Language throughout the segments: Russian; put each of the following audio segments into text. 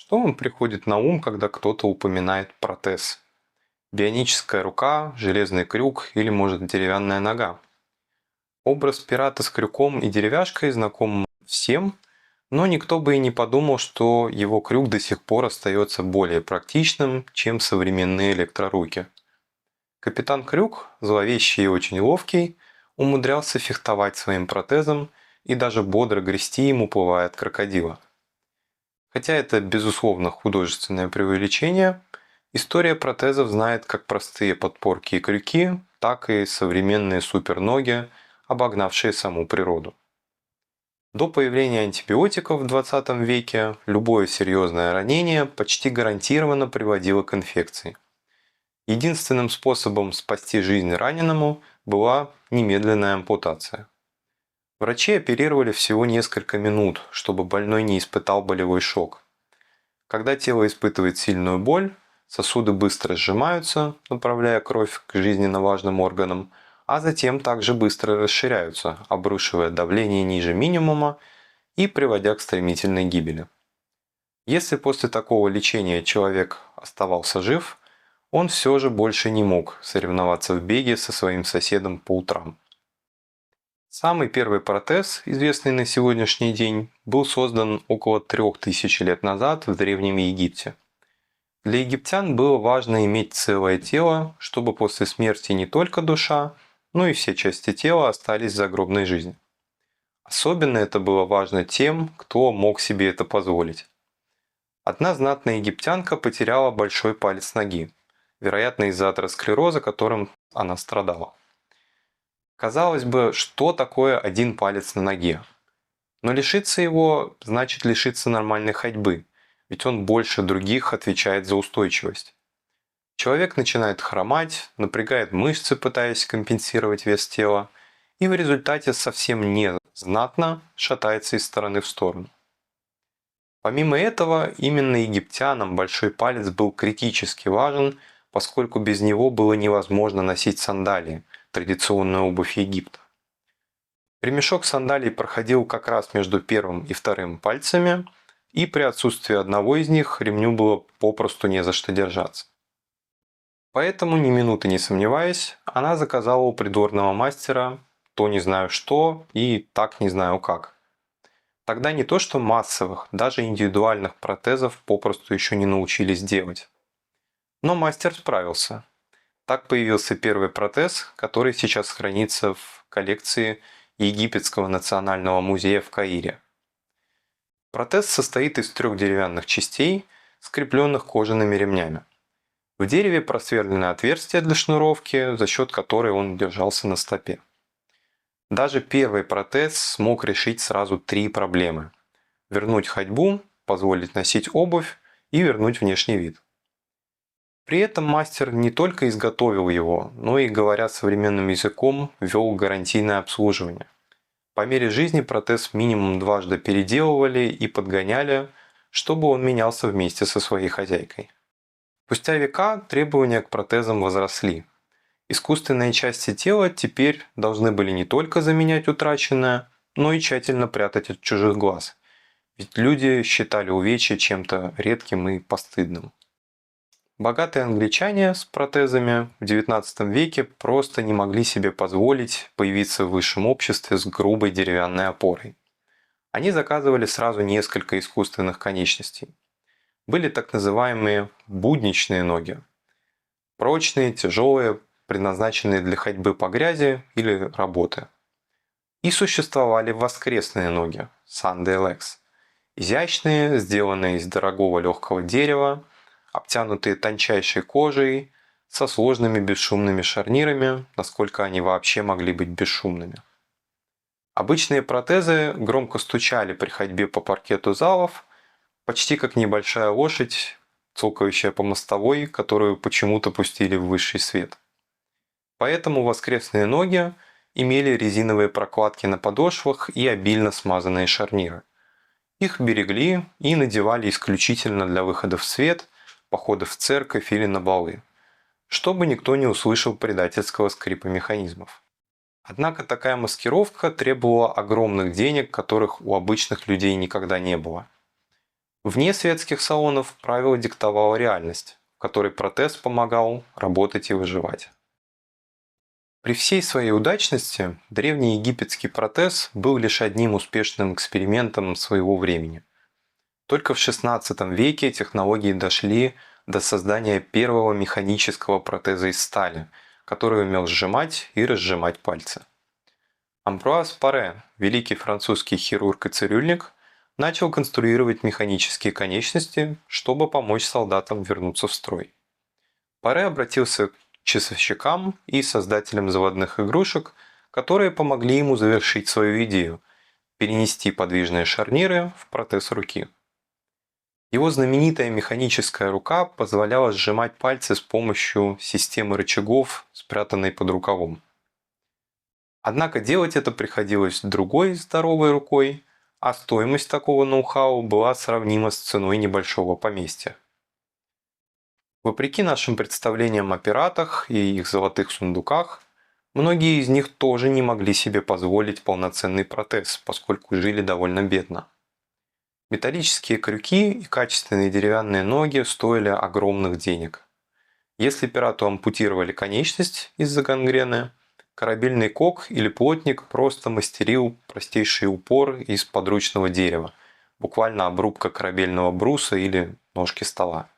Что вам приходит на ум, когда кто-то упоминает протез? Бионическая рука, железный крюк или, может, деревянная нога? Образ пирата с крюком и деревяшкой знаком всем, но никто бы и не подумал, что его крюк до сих пор остается более практичным, чем современные электроруки. Капитан Крюк, зловещий и очень ловкий, умудрялся фехтовать своим протезом и даже бодро грести им, уплывая от крокодила. Хотя это, безусловно, художественное преувеличение, история протезов знает как простые подпорки и крюки, так и современные суперноги, обогнавшие саму природу. До появления антибиотиков в 20 веке любое серьезное ранение почти гарантированно приводило к инфекции. Единственным способом спасти жизнь раненому была немедленная ампутация. Врачи оперировали всего несколько минут, чтобы больной не испытал болевой шок. Когда тело испытывает сильную боль, сосуды быстро сжимаются, направляя кровь к жизненно важным органам, а затем также быстро расширяются, обрушивая давление ниже минимума и приводя к стремительной гибели. Если после такого лечения человек оставался жив, он все же больше не мог соревноваться в беге со своим соседом по утрам. Самый первый протез, известный на сегодняшний день, был создан около 3000 лет назад в Древнем Египте. Для египтян было важно иметь целое тело, чтобы после смерти не только душа, но и все части тела остались в загробной жизни. Особенно это было важно тем, кто мог себе это позволить. Одна знатная египтянка потеряла большой палец ноги, вероятно из-за атеросклероза, которым она страдала. Казалось бы, что такое один палец на ноге? Но лишиться его значит лишиться нормальной ходьбы, ведь он больше других отвечает за устойчивость. Человек начинает хромать, напрягает мышцы, пытаясь компенсировать вес тела, и в результате совсем незнатно шатается из стороны в сторону. Помимо этого, именно египтянам большой палец был критически важен, поскольку без него было невозможно носить сандалии, традиционную обувь Египта. Ремешок сандалий проходил как раз между первым и вторым пальцами, и при отсутствии одного из них ремню было попросту не за что держаться. Поэтому, ни минуты не сомневаясь, она заказала у придворного мастера то не знаю что и так не знаю как. Тогда не то что массовых, даже индивидуальных протезов попросту еще не научились делать. Но мастер справился. Так появился первый протез, который сейчас хранится в коллекции Египетского национального музея в Каире. Протез состоит из 3 деревянных частей, скрепленных кожаными ремнями. В дереве просверлено отверстие для шнуровки, за счет которой он держался на стопе. Даже первый протез смог решить сразу 3 проблемы: вернуть ходьбу, позволить носить обувь и вернуть внешний вид. При этом мастер не только изготовил его, но и, говоря современным языком, ввел гарантийное обслуживание. По мере жизни протез минимум дважды переделывали и подгоняли, чтобы он менялся вместе со своей хозяйкой. Спустя века требования к протезам возросли. Искусственные части тела теперь должны были не только заменять утраченное, но и тщательно прятать от чужих глаз, ведь люди считали увечья чем-то редким и постыдным. Богатые англичане с протезами в XIX веке просто не могли себе позволить появиться в высшем обществе с грубой деревянной опорой. Они заказывали сразу несколько искусственных конечностей. Были так называемые будничные ноги. Прочные, тяжелые, предназначенные для ходьбы по грязи или работы. И существовали воскресные ноги, Sunday legs. Изящные, сделанные из дорогого легкого дерева, обтянутые тончайшей кожей, со сложными бесшумными шарнирами, насколько они вообще могли быть бесшумными. Обычные протезы громко стучали при ходьбе по паркету залов, почти как небольшая лошадь, цокающая по мостовой, которую почему-то пустили в высший свет. Поэтому воскресные ноги имели резиновые прокладки на подошвах и обильно смазанные шарниры. Их берегли и надевали исключительно для выхода в свет, походов в церковь или на балы, чтобы никто не услышал предательского скрипа механизмов. Однако такая маскировка требовала огромных денег, которых у обычных людей никогда не было. Вне светских салонов правила диктовала реальность, в которой протез помогал работать и выживать. При всей своей удачности древний египетский протез был лишь одним успешным экспериментом своего времени. Только в XVI веке технологии дошли до создания первого механического протеза из стали, который умел сжимать и разжимать пальцы. Амбруаз Паре, великий французский хирург и цирюльник, начал конструировать механические конечности, чтобы помочь солдатам вернуться в строй. Паре обратился к часовщикам и создателям заводных игрушек, которые помогли ему завершить свою идею – перенести подвижные шарниры в протез руки. Его знаменитая механическая рука позволяла сжимать пальцы с помощью системы рычагов, спрятанной под рукавом. Однако делать это приходилось другой здоровой рукой, а стоимость такого ноу-хау была сравнима с ценой небольшого поместья. Вопреки нашим представлениям о пиратах и их золотых сундуках, многие из них тоже не могли себе позволить полноценный протез, поскольку жили довольно бедно. Металлические крюки и качественные деревянные ноги стоили огромных денег. Если пирату ампутировали конечность из-за гангрены, корабельный кок или плотник просто мастерил простейший упор из подручного дерева, буквально обрубка корабельного бруса или ножки стола.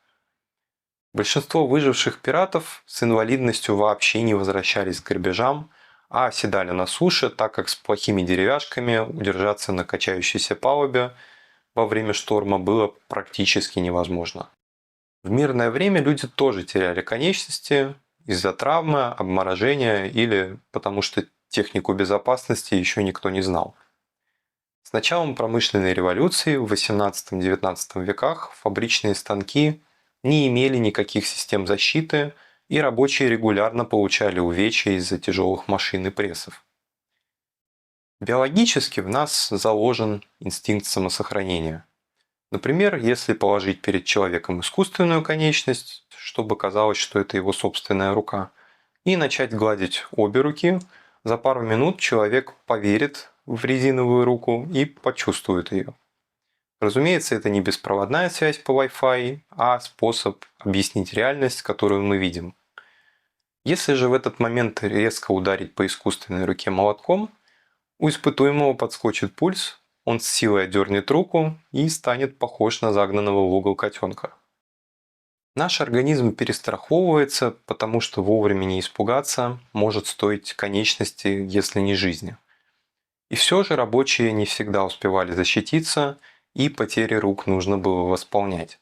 Большинство выживших пиратов с инвалидностью вообще не возвращались к грабежам, а оседали на суше, так как с плохими деревяшками удержаться на качающейся палубе во время шторма было практически невозможно. В мирное время люди тоже теряли конечности из-за травмы, обморожения или потому что технику безопасности еще никто не знал. С началом промышленной революции в XVIII-XIX веках фабричные станки не имели никаких систем защиты, и рабочие регулярно получали увечья из-за тяжелых машин и прессов. Биологически в нас заложен инстинкт самосохранения. Например, если положить перед человеком искусственную конечность, чтобы казалось, что это его собственная рука, и начать гладить обе руки, за пару минут человек поверит в резиновую руку и почувствует ее. Разумеется, это не беспроводная связь по Wi-Fi, а способ объяснить реальность, которую мы видим. Если же в этот момент резко ударить по искусственной руке молотком, у испытуемого подскочит пульс, он с силой отдернет руку и станет похож на загнанного в угол котенка. Наш организм перестраховывается, потому что вовремя не испугаться может стоить конечности, если не жизни. И все же рабочие не всегда успевали защититься, и потери рук нужно было восполнять.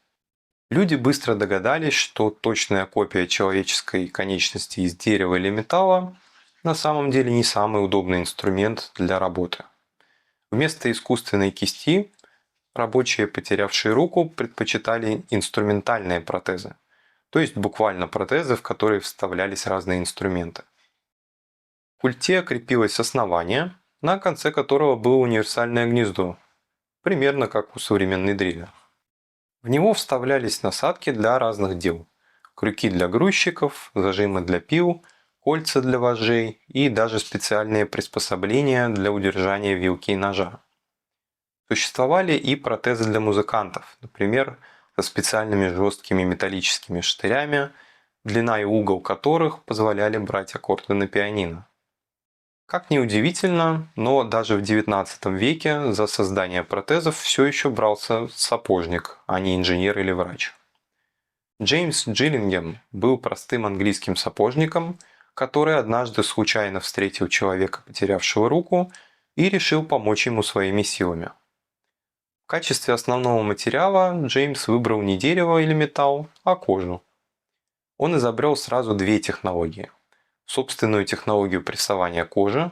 Люди быстро догадались, что точная копия человеческой конечности из дерева или металла на самом деле не самый удобный инструмент для работы. Вместо искусственной кисти рабочие, потерявшие руку, предпочитали инструментальные протезы, то есть буквально протезы, в которые вставлялись разные инструменты. В культе крепилось основание, на конце которого было универсальное гнездо, примерно как у современной дрели. В него вставлялись насадки для разных дел: крюки для грузчиков, зажимы для пил, кольца для вожжей и даже специальные приспособления для удержания вилки и ножа. Существовали и протезы для музыкантов, например, со специальными жесткими металлическими штырями, длина и угол которых позволяли брать аккорды на пианино. Как ни удивительно, но даже в XIX веке за создание протезов все еще брался сапожник, а не инженер или врач. Джеймс Джиллингем был простым английским сапожником, который однажды случайно встретил человека, потерявшего руку, и решил помочь ему своими силами. В качестве основного материала Джеймс выбрал не дерево или металл, а кожу. Он изобрел сразу две технологии: собственную технологию прессования кожи,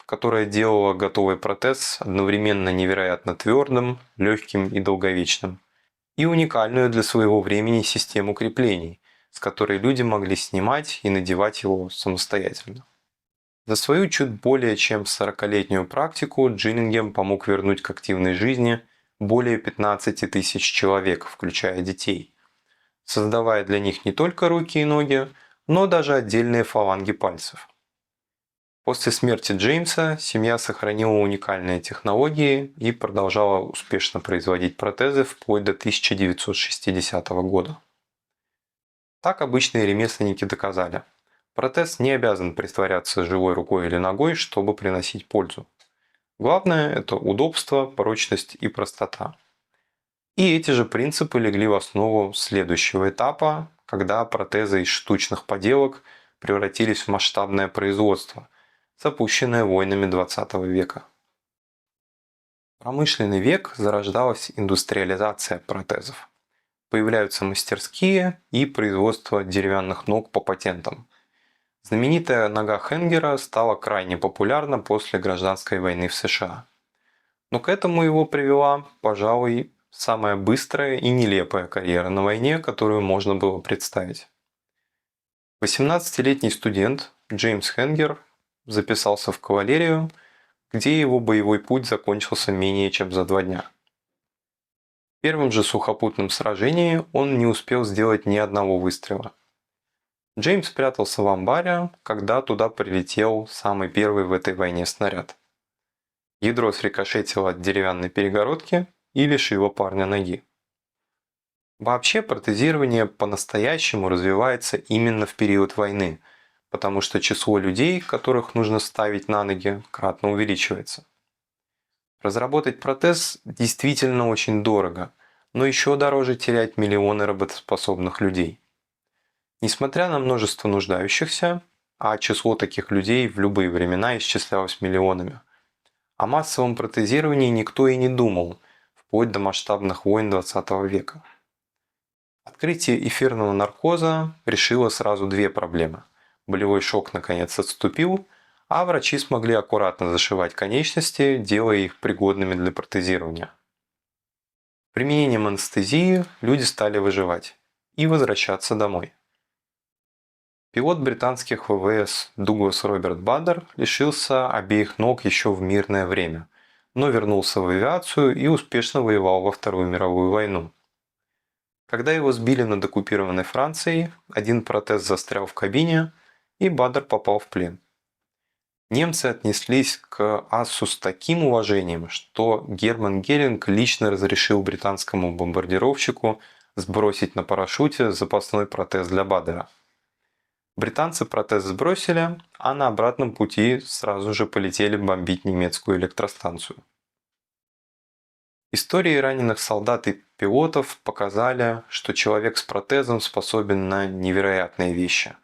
которая делала готовый протез одновременно невероятно твердым, легким и долговечным, и уникальную для своего времени систему креплений, с которой люди могли снимать и надевать его самостоятельно. За свою чуть более чем 40-летнюю практику Джиллингем помог вернуть к активной жизни более 15 тысяч человек, включая детей, создавая для них не только руки и ноги, но даже отдельные фаланги пальцев. После смерти Джеймса семья сохранила уникальные технологии и продолжала успешно производить протезы вплоть до 1960 года. Так обычные ремесленники доказали: протез не обязан притворяться живой рукой или ногой, чтобы приносить пользу. Главное – это удобство, прочность и простота. И эти же принципы легли в основу следующего этапа, когда протезы из штучных поделок превратились в масштабное производство, запущенное войнами 20 века. В промышленный век зарождалась индустриализация протезов. Появляются мастерские и производство деревянных ног по патентам. Знаменитая нога Хенгера стала крайне популярна после гражданской войны в США. Но к этому его привела, пожалуй, самая быстрая и нелепая карьера на войне, которую можно было представить. 18-летний студент Джеймс Хенгер записался в кавалерию, где его боевой путь закончился менее чем за 2 дня. В первом же сухопутном сражении он не успел сделать ни одного выстрела. Джеймс прятался в амбаре, когда туда прилетел самый первый в этой войне снаряд. Ядро срикошетило от деревянной перегородки и лишило парня ноги. Вообще протезирование по-настоящему развивается именно в период войны, потому что число людей, которых нужно ставить на ноги, кратно увеличивается. Разработать протез действительно очень дорого, но еще дороже терять миллионы работоспособных людей. Несмотря на множество нуждающихся, а число таких людей в любые времена исчислялось миллионами, о массовом протезировании никто и не думал, вплоть до масштабных войн 20 века. Открытие эфирного наркоза решило сразу 2 проблемы. Болевой шок наконец отступил, а врачи смогли аккуратно зашивать конечности, делая их пригодными для протезирования. Применением анестезии люди стали выживать и возвращаться домой. Пилот британских ВВС Дуглас Роберт Баддер лишился обеих ног еще в мирное время, но вернулся в авиацию и успешно воевал во Вторую мировую войну. Когда его сбили над оккупированной Францией, один протез застрял в кабине, и Баддер попал в плен. Немцы отнеслись к асу с таким уважением, что Герман Геринг лично разрешил британскому бомбардировщику сбросить на парашюте запасной протез для Баддера. Британцы протез сбросили, а на обратном пути сразу же полетели бомбить немецкую электростанцию. Истории раненых солдат и пилотов показали, что человек с протезом способен на невероятные вещи.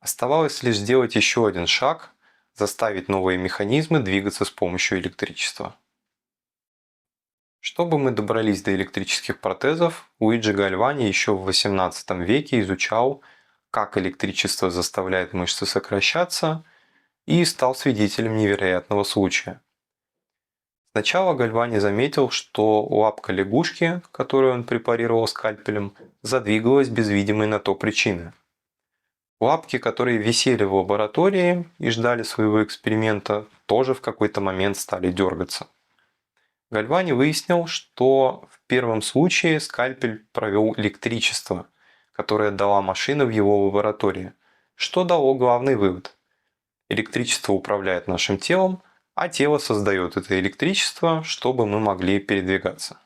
Оставалось лишь сделать еще один шаг – заставить новые механизмы двигаться с помощью электричества. Чтобы мы добрались до электрических протезов, Луиджи Гальвани еще в XVIII веке изучал, как электричество заставляет мышцы сокращаться, и стал свидетелем невероятного случая. Сначала Гальвани заметил, что лапка лягушки, которую он препарировал скальпелем, задвигалась без видимой на то причины. Лапки, которые висели в лаборатории и ждали своего эксперимента, тоже в какой-то момент стали дергаться. Гальвани выяснил, что в первом случае скальпель провел электричество, которое дала машина в его лаборатории, что дало главный вывод. Электричество управляет нашим телом, а тело создает это электричество, чтобы мы могли передвигаться.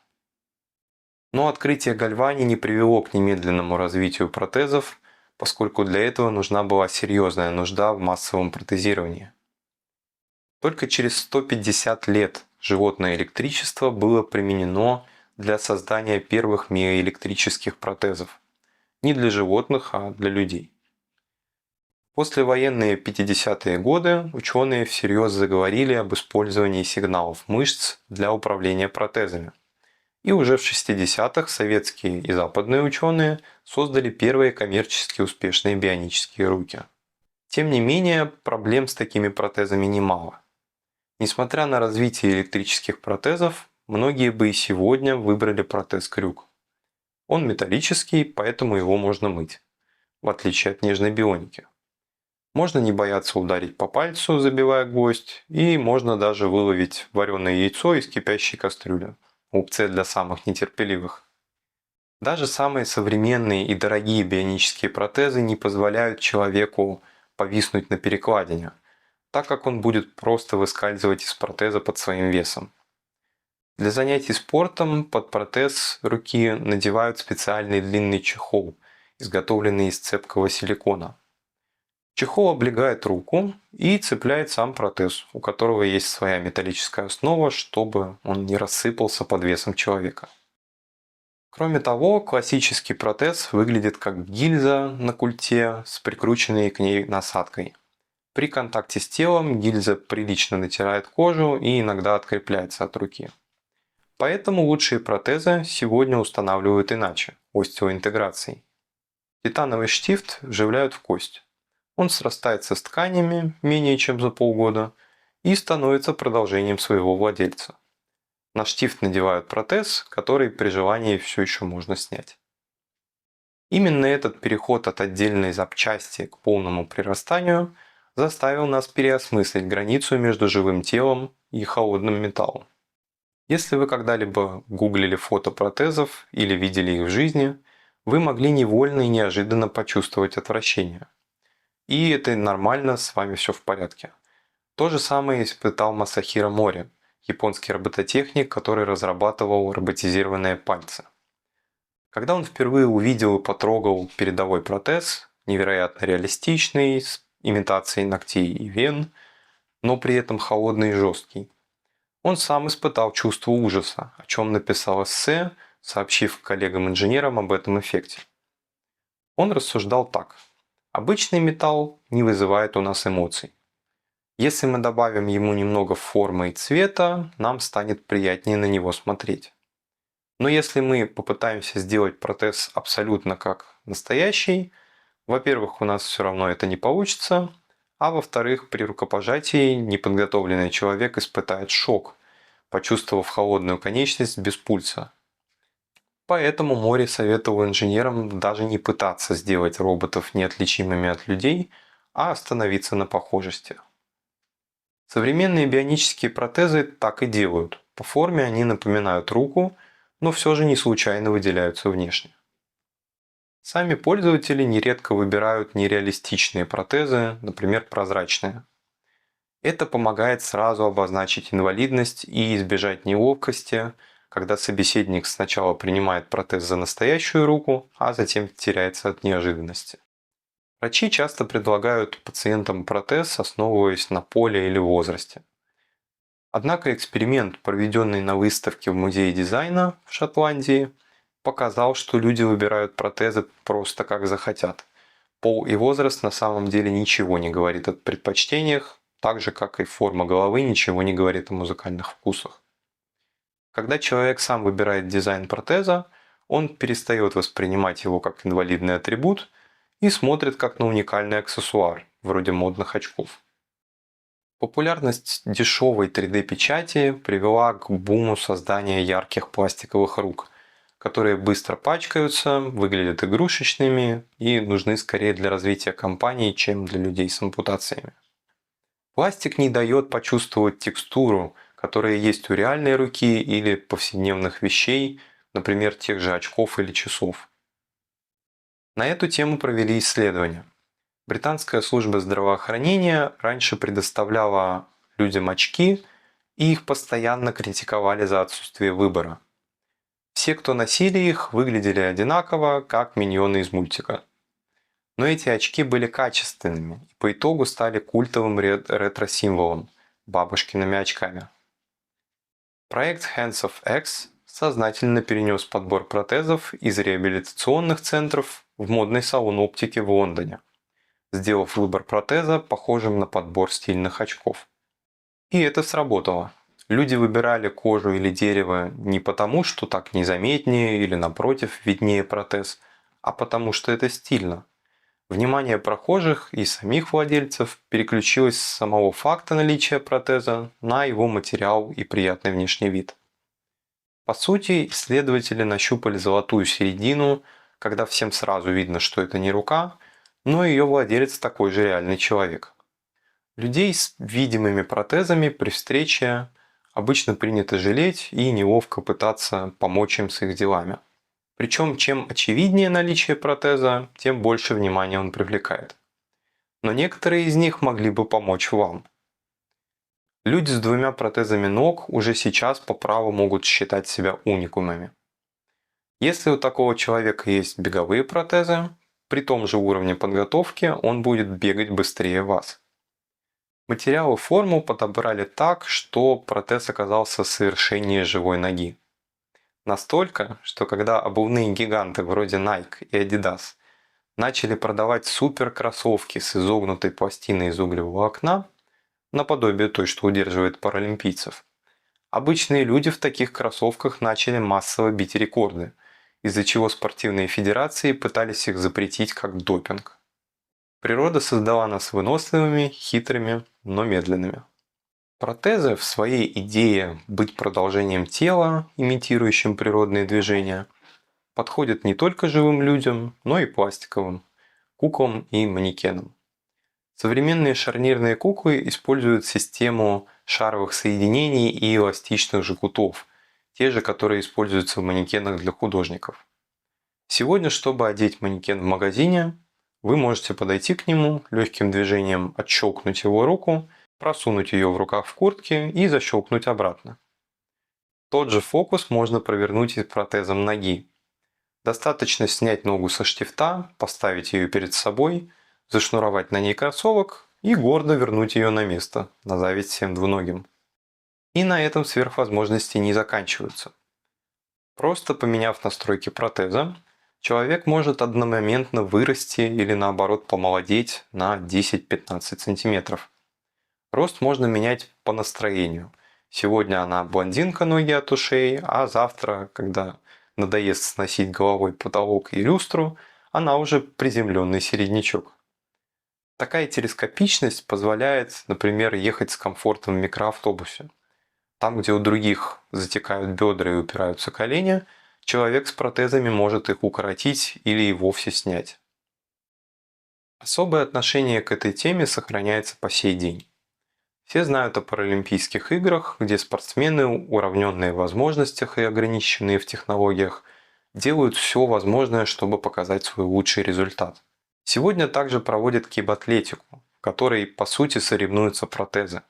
Но открытие Гальвани не привело к немедленному развитию протезов, поскольку для этого нужна была серьезная нужда в массовом протезировании. Только через 150 лет животное электричество было применено для создания первых миоэлектрических протезов. Не для животных, а для людей. В послевоенные 50-е годы ученые всерьез заговорили об использовании сигналов мышц для управления протезами. И уже в 60-х советские и западные ученые создали первые коммерчески успешные бионические руки. Тем не менее, проблем с такими протезами немало. Несмотря на развитие электрических протезов, многие бы и сегодня выбрали протез-крюк. Он металлический, поэтому его можно мыть, в отличие от нежной бионики. Можно не бояться ударить по пальцу, забивая гвоздь, и можно даже выловить вареное яйцо из кипящей кастрюли. Опция для самых нетерпеливых. Даже самые современные и дорогие бионические протезы не позволяют человеку повиснуть на перекладине, так как он будет просто выскальзывать из протеза под своим весом. Для занятий спортом под протез руки надевают специальный длинный чехол, изготовленный из цепкого силикона. Чехол облегает руку и цепляет сам протез, у которого есть своя металлическая основа, чтобы он не рассыпался под весом человека. Кроме того, классический протез выглядит как гильза на культе с прикрученной к ней насадкой. При контакте с телом гильза прилично натирает кожу и иногда открепляется от руки. Поэтому лучшие протезы сегодня устанавливают иначе – остеоинтеграцией. Титановый штифт вживляют в кость. Он срастается с тканями менее чем за полгода и становится продолжением своего владельца. На штифт надевают протез, который при желании все еще можно снять. Именно этот переход от отдельной запчасти к полному прирастанию заставил нас переосмыслить границу между живым телом и холодным металлом. Если вы когда-либо гуглили фото протезов или видели их в жизни, вы могли невольно и неожиданно почувствовать отвращение. И это нормально, с вами все в порядке. То же самое испытал Масахиро Мори, японский робототехник, который разрабатывал роботизированные пальцы. Когда он впервые увидел и потрогал передовой протез, невероятно реалистичный, с имитацией ногтей и вен, но при этом холодный и жесткий, он сам испытал чувство ужаса, о чем написал эссе, сообщив коллегам-инженерам об этом эффекте. Он рассуждал так. Обычный металл не вызывает у нас эмоций. Если мы добавим ему немного формы и цвета, нам станет приятнее на него смотреть. Но если мы попытаемся сделать протез абсолютно как настоящий, во-первых, у нас все равно это не получится, а во-вторых, при рукопожатии неподготовленный человек испытает шок, почувствовав холодную конечность без пульса. Поэтому Мори советовал инженерам даже не пытаться сделать роботов неотличимыми от людей, а остановиться на похожести. Современные бионические протезы так и делают. По форме они напоминают руку, но все же не случайно выделяются внешне. Сами пользователи нередко выбирают нереалистичные протезы, например, прозрачные. Это помогает сразу обозначить инвалидность и избежать неловкости, когда собеседник сначала принимает протез за настоящую руку, а затем теряется от неожиданности. Врачи часто предлагают пациентам протез, основываясь на поле или возрасте. Однако эксперимент, проведенный на выставке в Музее дизайна в Шотландии, показал, что люди выбирают протезы просто как захотят. Пол и возраст на самом деле ничего не говорит о предпочтениях, так же как и форма головы ничего не говорит о музыкальных вкусах. Когда человек сам выбирает дизайн протеза, он перестает воспринимать его как инвалидный атрибут и смотрит как на уникальный аксессуар, вроде модных очков. Популярность дешевой 3D-печати привела к буму создания ярких пластиковых рук, которые быстро пачкаются, выглядят игрушечными и нужны скорее для развития компаний, чем для людей с ампутациями. Пластик не дает почувствовать текстуру, которая есть у реальной руки или повседневных вещей, например, тех же очков или часов. На эту тему провели исследования. Британская служба здравоохранения раньше предоставляла людям очки, и их постоянно критиковали за отсутствие выбора. Все, кто носили их, выглядели одинаково, как миньоны из мультика. Но эти очки были качественными и по итогу стали культовым ретро-символом – бабушкиными очками. Проект Hands of X сознательно перенес подбор протезов из реабилитационных центров в модный салон оптики в Лондоне, сделав выбор протеза похожим на подбор стильных очков. И это сработало. Люди выбирали кожу или дерево не потому, что так незаметнее или напротив виднее протез, а потому что это стильно. Внимание прохожих и самих владельцев переключилось с самого факта наличия протеза на его материал и приятный внешний вид. По сути, исследователи нащупали золотую середину, когда всем сразу видно, что это не рука, но ее владелец такой же реальный человек. Людей с видимыми протезами при встрече обычно принято жалеть и неловко пытаться помочь им с их делами. Причем, чем очевиднее наличие протеза, тем больше внимания он привлекает. Но некоторые из них могли бы помочь вам. Люди с двумя протезами ног уже сейчас по праву могут считать себя уникумами. Если у такого человека есть беговые протезы, при том же уровне подготовки он будет бегать быстрее вас. Материал и форму подобрали так, что протез оказался совершеннее живой ноги. Настолько, что когда обувные гиганты вроде Nike и Adidas начали продавать супер-кроссовки с изогнутой пластиной из углеволокна, наподобие той, что удерживает паралимпийцев, обычные люди в таких кроссовках начали массово бить рекорды, из-за чего спортивные федерации пытались их запретить как допинг. Природа создала нас выносливыми, хитрыми, но медленными. Протезы в своей идее быть продолжением тела, имитирующим природные движения, подходят не только живым людям, но и пластиковым, куклам и манекенам. Современные шарнирные куклы используют систему шаровых соединений и эластичных жгутов, те же, которые используются в манекенах для художников. Сегодня, чтобы одеть манекен в магазине, вы можете подойти к нему, легким движением отщелкнуть его руку, просунуть ее в рукав в куртке и защелкнуть обратно. Тот же фокус можно провернуть и с протезом ноги. Достаточно снять ногу со штифта, поставить ее перед собой, зашнуровать на ней кроссовок и гордо вернуть ее на место, назовить всем двуногим. И на этом сверхвозможности не заканчиваются. Просто поменяв настройки протеза, человек может одномоментно вырасти или наоборот помолодеть на 10-15 см. Рост можно менять по настроению. Сегодня она блондинка ноги от ушей, а завтра, когда надоест сносить головой потолок и люстру, она уже приземленный середнячок. Такая телескопичность позволяет, например, ехать с комфортом в микроавтобусе. Там, где у других затекают бедра и упираются колени, человек с протезами может их укоротить или и вовсе снять. Особое отношение к этой теме сохраняется по сей день. Все знают о Паралимпийских играх, где спортсмены, уравненные в возможностях и ограниченные в технологиях, делают все возможное, чтобы показать свой лучший результат. Сегодня также проводят кибатлетику, в которой по сути соревнуются протезы.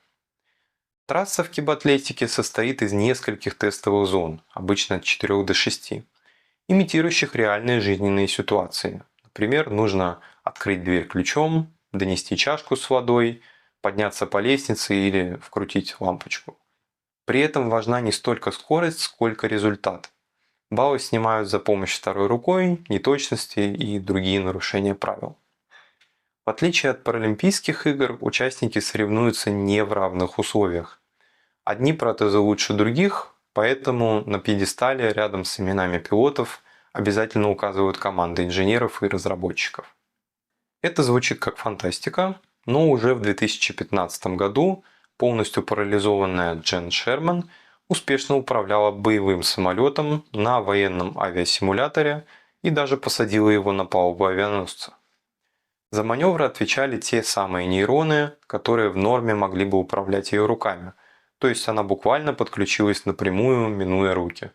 Трасса в кибатлетике состоит из нескольких тестовых зон, обычно от 4 до 6, имитирующих реальные жизненные ситуации. Например, нужно открыть дверь ключом, донести чашку с водой, подняться по лестнице или вкрутить лампочку. При этом важна не столько скорость, сколько результат. Баллы снимают за помощь второй рукой, неточности и другие нарушения правил. В отличие от Паралимпийских игр, участники соревнуются не в равных условиях. Одни протезы лучше других, поэтому на пьедестале рядом с именами пилотов обязательно указывают команды инженеров и разработчиков. Это звучит как фантастика, но уже в 2015 году полностью парализованная Джен Шерман успешно управляла боевым самолетом на военном авиасимуляторе и даже посадила его на палубу авианосца. За маневры отвечали те самые нейроны, которые в норме могли бы управлять ее руками, то есть она буквально подключилась напрямую, минуя руки.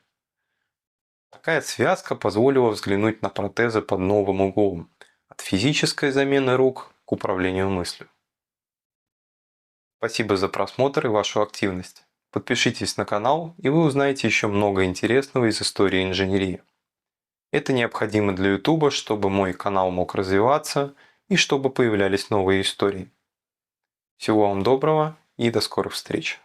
Такая связка позволила взглянуть на протезы под новым углом, от физической замены рук к управлению мыслью. Спасибо за просмотр и вашу активность. Подпишитесь на канал, и вы узнаете еще много интересного из истории инженерии. Это необходимо для YouTube, чтобы мой канал мог развиваться и чтобы появлялись новые истории. Всего вам доброго и до скорых встреч!